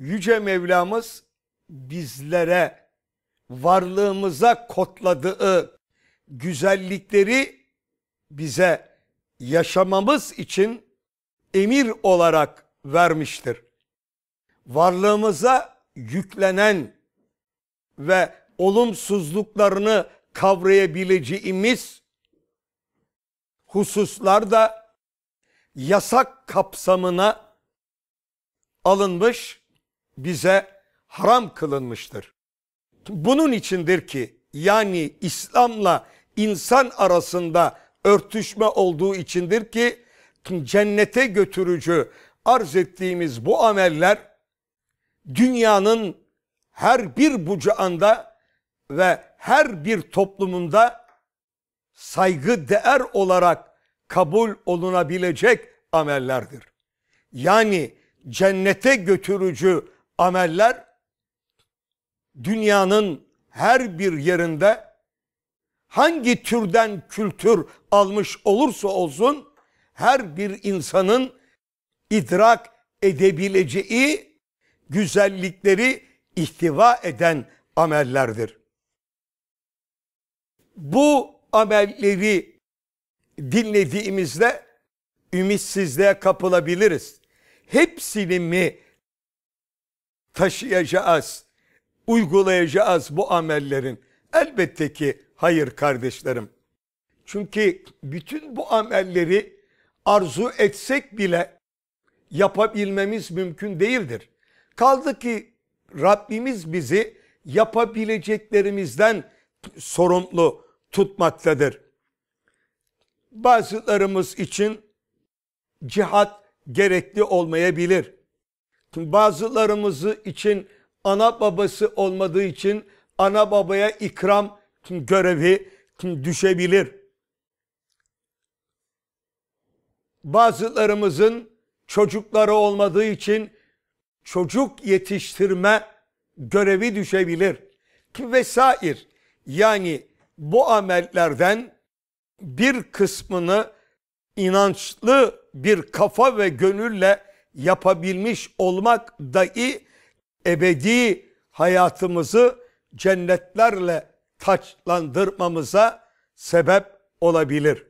Yüce Mevlamız bizlere varlığımıza kodladığı güzellikleri bize yaşamamız için emir olarak vermiştir. Varlığımıza yüklenen ve olumsuzluklarını kavrayabileceğimiz hususlar da yasak kapsamına alınmış, bize haram kılınmıştır. Bunun içindir ki, yani İslam'la insan arasında örtüşme olduğu içindir ki cennete götürücü arz ettiğimiz bu ameller dünyanın her bir bucağında ve her bir toplumunda saygı değer olarak kabul olunabilecek amellerdir. Yani cennete götürücü ameller dünyanın her bir yerinde hangi türden kültür almış olursa olsun her bir insanın idrak edebileceği güzellikleri ihtiva eden amellerdir. Bu amelleri dinlediğimizde ümitsizliğe kapılabiliriz. Hepsini mi taşıyacağız, uygulayacağız bu amellerin? Elbette ki hayır kardeşlerim. Çünkü bütün bu amelleri arzu etsek bile yapabilmemiz mümkün değildir. Kaldı ki Rabbimiz bizi yapabileceklerimizden sorumlu tutmaktadır. Bazılarımız için cihat gerekli olmayabilir. Bazılarımız için ana babası olmadığı için ana babaya ikram görevi düşebilir. Bazılarımızın çocukları olmadığı için çocuk yetiştirme görevi düşebilir vesaire. Yani bu amellerden bir kısmını inançlı bir kafa ve gönülle yapabilmiş olmak dahi ebedi hayatımızı cennetlerle taçlandırmamıza sebep olabilir.